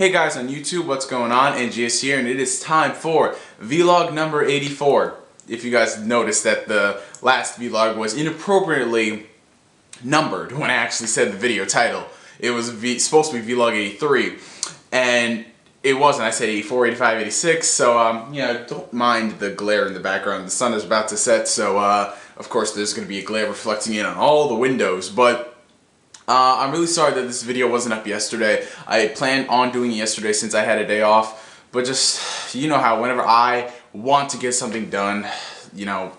Hey guys on YouTube, what's going on? NGS here, and it is time for vlog number 84. If you guys noticed that the last vlog was inappropriately numbered when I actually said the video title. It was supposed to be vlog 83, and it wasn't. I said 84, 85, 86, so yeah, don't mind the glare in the background. The sun is about to set, so of course there's going to be a glare reflecting in on all the windows, but I'm really sorry that this video wasn't up yesterday. I planned on doing it yesterday since I had a day off, but just, you know how whenever I want to get something done, you know,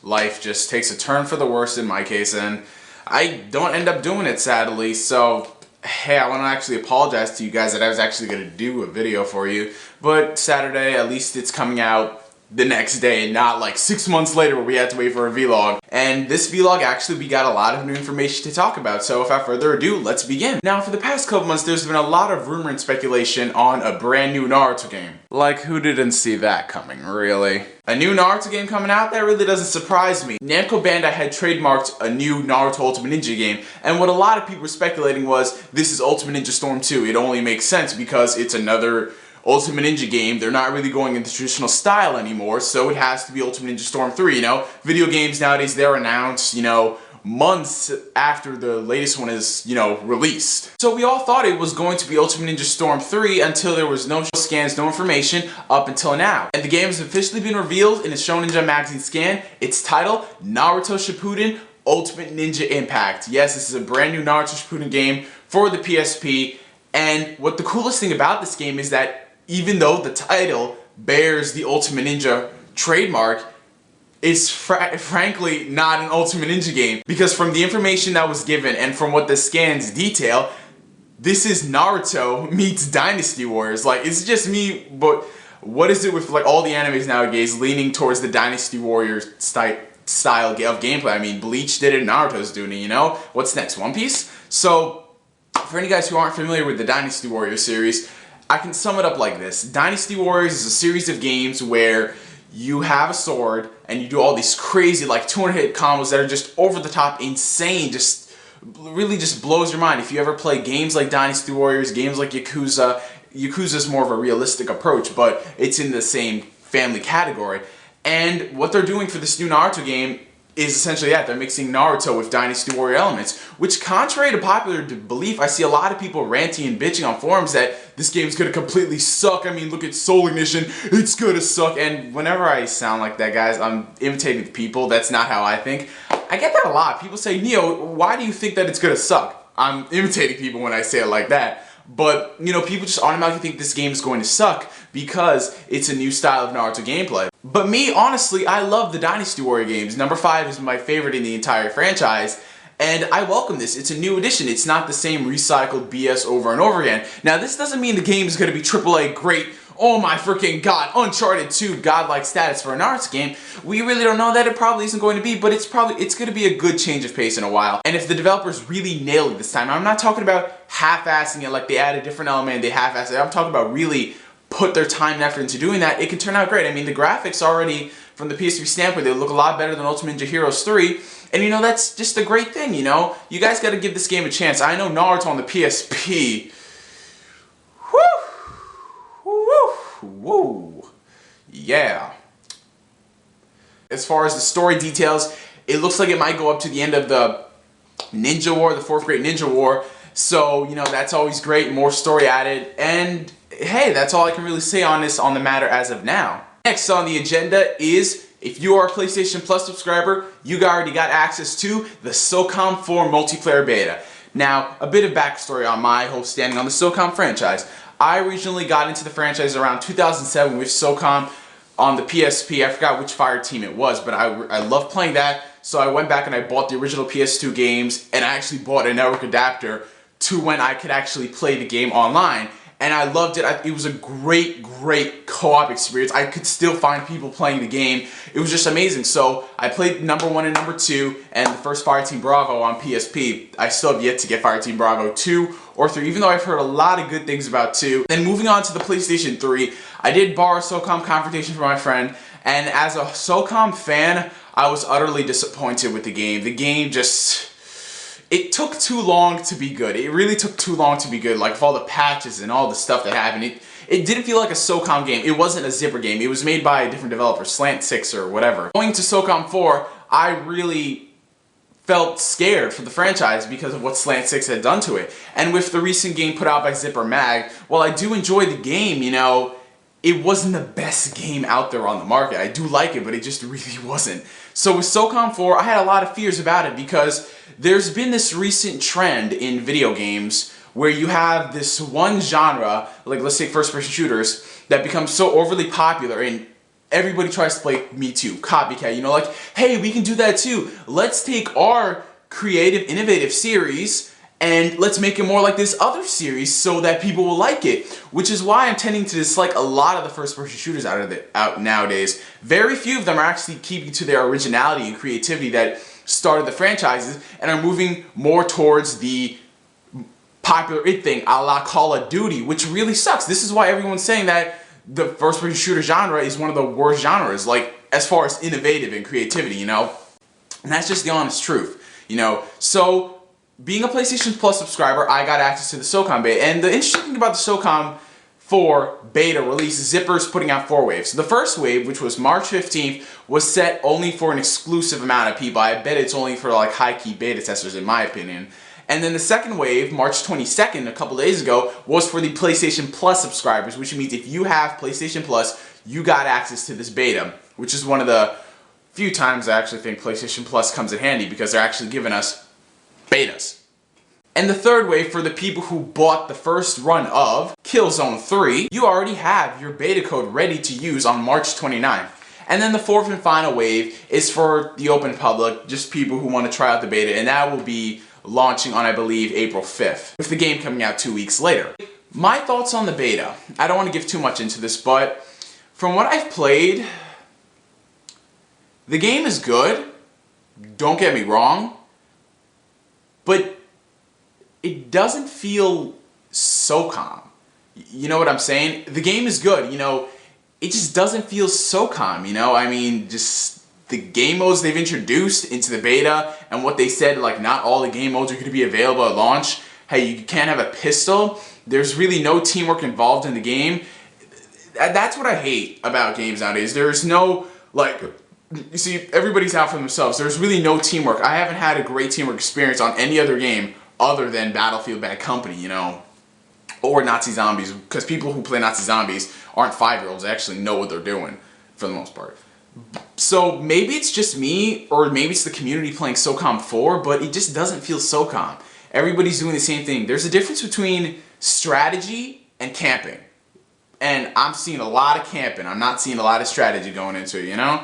life just takes a turn for the worse in my case, and I don't end up doing it, sadly. So hey, I want to actually apologize to you guys that I was actually going to do a video for you, but Saturday, at least it's coming out the next day, not like 6 months later where we had to wait for a vlog. And this vlog, actually, we got a lot of new information to talk about, so without further ado, let's begin. Now, for the past couple months, there's been a lot of rumor and speculation on a brand new Naruto game. Like, who didn't see that coming, really? A new Naruto game coming out? That really doesn't surprise me. Namco Bandai had trademarked a new Naruto Ultimate Ninja game, and what a lot of people were speculating was, this is Ultimate Ninja Storm 2. It only makes sense because it's another Ultimate Ninja game. They're not really going in the traditional style anymore, so it has to be Ultimate Ninja Storm 3, you know? Video games nowadays, they're announced, you know, months after the latest one is, you know, released. So we all thought it was going to be Ultimate Ninja Storm 3 until there was no scans, no information up until now. And the game has officially been revealed in a Shonen Jump magazine scan. Its title, Naruto Shippuden Ultimate Ninja Impact. Yes, this is a brand new Naruto Shippuden game for the PSP, and what the coolest thing about this game is that even though the title bears the Ultimate Ninja trademark, it's frankly not an Ultimate Ninja game, because from the information that was given and from what the scans detail, this is Naruto meets Dynasty Warriors. Like, it's just me, but what is it with like all the animes nowadays leaning towards the Dynasty Warriors style of gameplay? I mean, Bleach did it, Naruto's doing it, you know? What's next, One Piece? So, for any guys who aren't familiar with the Dynasty Warriors series, I can sum it up like this. Dynasty Warriors is a series of games where you have a sword and you do all these crazy like 200-hit combos that are just over the top, insane, just really just blows your mind. If you ever play games like Dynasty Warriors, games like Yakuza, Yakuza's more of a realistic approach, but it's in the same family category. And what they're doing for this new Naruto game is essentially that. They're mixing Naruto with Dynasty Warrior elements, which, contrary to popular belief, I see a lot of people ranting and bitching on forums that this game's gonna completely suck. I mean, look at Soul Ignition, it's gonna suck. And whenever I sound like that, guys, I'm imitating the people. That's not how I think. I get that a lot. People say, Neo, why do you think that it's gonna suck? I'm imitating people when I say it like that. But, you know, people just automatically think this game is going to suck because it's a new style of Naruto gameplay. But me, honestly, I love the Dynasty Warrior games. Number 5 is my favorite in the entire franchise, and I welcome this. It's a new addition. It's not the same recycled BS over and over again. Now, this doesn't mean the game is going to be AAA great, oh my freaking god, Uncharted 2 godlike status for a Naruto game. We really don't know that. It probably isn't going to be, but it's going to be a good change of pace in a while. And if the developers really nail it this time, I'm not talking about half-assing it, like they add a different element, they half-ass it. I'm talking about really put their time and effort into doing that. It can turn out great. I mean, the graphics already, from the PS3 standpoint, they look a lot better than Ultimate Ninja Heroes 3. And you know, that's just a great thing, you know? You guys gotta give this game a chance. I know Naruto on the PSP, woo, yeah. As far as the story details, it looks like it might go up to the end of the Ninja War, the 4th Great Ninja War. So, you know, that's always great, more story added, and hey, that's all I can really say on the matter as of now. Next on the agenda is, if you are a PlayStation Plus subscriber, you already got access to the SOCOM 4 multiplayer beta. Now, a bit of backstory on my whole standing on the SOCOM franchise. I originally got into the franchise around 2007 with SOCOM on the PSP. I forgot which fire team it was, but I loved playing that, so I went back and I bought the original PS2 games, and I actually bought a network adapter to when I could actually play the game online. And I loved it. It was a great co-op experience. I could still find people playing the game. It was just amazing. So I played number 1 and number 2 and the first Fireteam Bravo on PSP. I still have yet to get Fireteam Bravo 2 or 3, even though I've heard a lot of good things about 2. Then moving on to the PlayStation 3, I did borrow SOCOM Confrontation from my friend, and as a SOCOM fan, I was utterly disappointed with the game. The game just, it took too long to be good. It really took too long to be good. Like, with all the patches and all the stuff that happened, it didn't feel like a SOCOM game. It wasn't a Zipper game. It was made by a different developer, Slant 6 or whatever. Going to SOCOM 4, I really felt scared for the franchise because of what Slant 6 had done to it. And with the recent game put out by Zipper Mag, while I do enjoy the game, you know, it wasn't the best game out there on the market. I do like it, but it just really wasn't. So with SOCOM 4, I had a lot of fears about it because there's been this recent trend in video games where you have this one genre, like let's say first-person shooters, that becomes so overly popular and everybody tries to play Me Too, copycat, you know, like, hey, we can do that too. Let's take our creative, innovative series and let's make it more like this other series so that people will like it. Which is why I'm tending to dislike a lot of the first-person shooters out nowadays. Very few of them are actually keeping to their originality and creativity that started the franchises and are moving more towards the popular it thing, a la Call of Duty, which really sucks. This is why everyone's saying that the first-person shooter genre is one of the worst genres, like, as far as innovative and creativity, you know? And that's just the honest truth, you know? So, being a PlayStation Plus subscriber, I got access to the SOCOM beta. And the interesting thing about the SOCOM 4 beta release, Zipper's putting out 4 waves. So the first wave, which was March 15th, was set only for an exclusive amount of people. I bet it's only for, like, high-key beta testers, in my opinion. And then the second wave, March 22nd, a couple days ago, was for the PlayStation Plus subscribers, which means if you have PlayStation Plus, you got access to this beta, which is one of the few times I actually think PlayStation Plus comes in handy because they're actually giving us betas. And the third wave, for the people who bought the first run of Killzone 3, you already have your beta code ready to use on March 29th. And then the fourth and final wave is for the open public, just people who want to try out the beta, and that will be launching on, I believe, April 5th, with the game coming out 2 weeks later. My thoughts on the beta. I don't want to give too much into this, but from what I've played, the game is good, don't get me wrong, but it doesn't feel SOCOM. You know what I'm saying? The game is good, you know, it just doesn't feel SOCOM, you know? I mean, just the game modes they've introduced into the beta and what they said, like, not all the game modes are going to be available at launch. Hey, you can't have a pistol. There's really no teamwork involved in the game. That's what I hate about games nowadays. There's no, like, you see, everybody's out for themselves. There's really no teamwork. I haven't had a great teamwork experience on any other game other than Battlefield Bad Company, you know, or Nazi Zombies, because people who play Nazi Zombies aren't 5-year-olds. They actually know what they're doing, for the most part. So maybe it's just me, or maybe it's the community playing SOCOM 4, but it just doesn't feel SOCOM. Everybody's doing the same thing. There's a difference between strategy and camping. And I'm seeing a lot of camping. I'm not seeing a lot of strategy going into it, you know?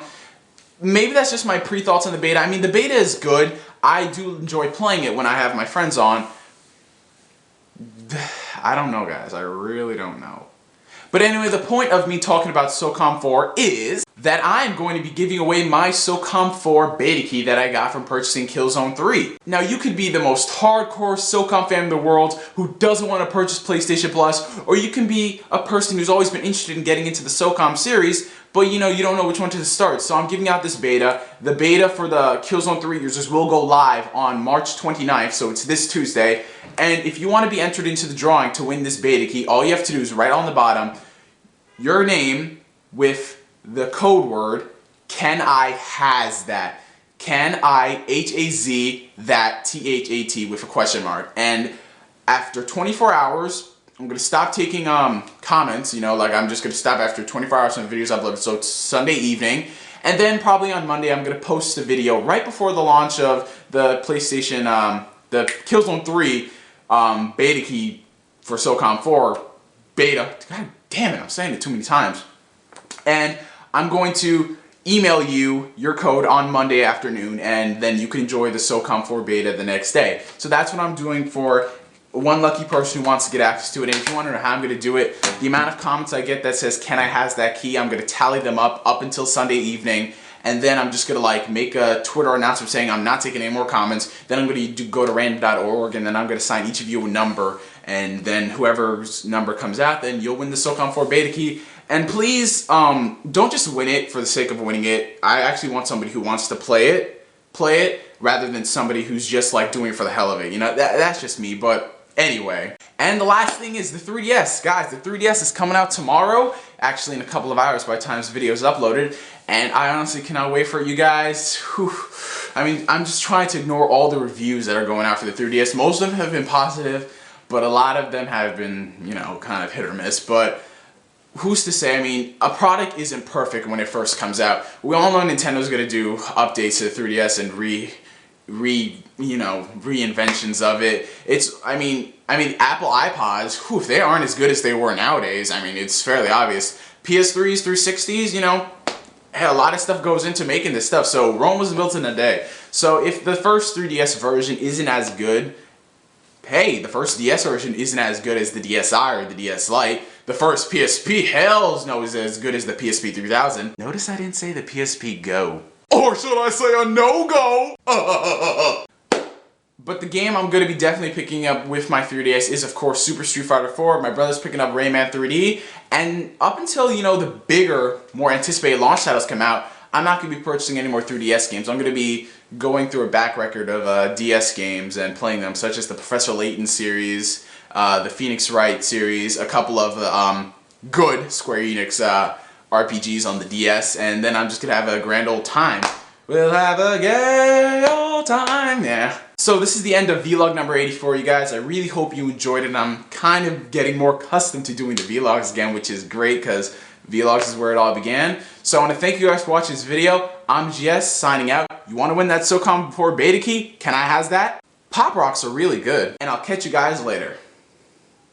Maybe that's just my pre-thoughts on the beta. I mean, the beta is good. I do enjoy playing it when I have my friends on. I don't know, guys. I really don't know. But anyway, the point of me talking about SOCOM 4 is that I'm going to be giving away my SOCOM 4 beta key that I got from purchasing Killzone 3. Now, you could be the most hardcore SOCOM fan in the world who doesn't want to purchase PlayStation Plus, or you can be a person who's always been interested in getting into the SOCOM series, but you know, you don't know which one to start. So I'm giving out this beta. The beta for the Killzone 3 users will go live on March 29th, so it's this Tuesday. And if you want to be entered into the drawing to win this beta key, all you have to do is write on the bottom your name with the code word, can I has that. Can I H-A-Z that T-H-A-T with a question mark. And after 24 hours, I'm going to stop taking comments, you know, like I'm just going to stop after 24 hours from the videos uploaded, so it's Sunday evening. And then probably on Monday I'm going to post a video right before the launch of the PlayStation, the Killzone 3 beta key for SOCOM 4 beta. God damn it, I'm saying it too many times. And I'm going to email you your code on Monday afternoon, and then you can enjoy the SOCOM 4 beta the next day. So that's what I'm doing for one lucky person who wants to get access to it. And if you want to know how I'm going to do it, the amount of comments I get that says, can I has that key, I'm going to tally them up until Sunday evening. And then I'm just going to like make a Twitter announcement saying I'm not taking any more comments. Then I'm going to go to random.org, and then I'm going to assign each of you a number. And then whoever's number comes out, then you'll win the SOCOM 4 beta key. And please, don't just win it for the sake of winning it. I actually want somebody who wants to play it play it rather than somebody who's just like doing it for the hell of it. You know, that's just me, but anyway. And the last thing is the 3DS. Guys, the 3DS is coming out tomorrow, actually in a couple of hours by the time this video is uploaded, and I honestly cannot wait for it, you guys. Whew. I mean, I'm just trying to ignore all the reviews that are going out for the 3DS. Most of them have been positive, but a lot of them have been, you know, kind of hit or miss, but who's to say? I mean, a product isn't perfect when it first comes out. We all know Nintendo's gonna do updates to the 3DS and reinventions of it. I mean, Apple iPods, whew, if they aren't as good as they were nowadays, I mean, it's fairly obvious. PS3s, 360s, you know, hey, a lot of stuff goes into making this stuff, so Rome wasn't built in a day. So if the first 3DS version isn't as good, hey, the first DS version isn't as good as the DSi or the DS Lite. The first PSP, hells no, is as good as the PSP 3000. Notice I didn't say the PSP Go. Or should I say a no-go? But the game I'm going to be definitely picking up with my 3DS is, of course, Super Street Fighter 4. My brother's picking up Rayman 3D. And up until, you know, the bigger, more anticipated launch titles come out, I'm not going to be purchasing any more 3DS games. I'm going to be going through a back record of DS games and playing them, such as the Professor Layton series, the Phoenix Wright series, a couple of good Square Enix RPGs on the DS, and then I'm just going to have a grand old time. We'll have a gay old time, yeah. So this is the end of vlog number 84, you guys. I really hope you enjoyed it, and I'm kind of getting more accustomed to doing the vlogs again, which is great, because vlogs is where it all began. So I want to thank you guys for watching this video. I'm GS, signing out. You want to win that SOCOM before beta key? Can I has that? Pop Rocks are really good, and I'll catch you guys later.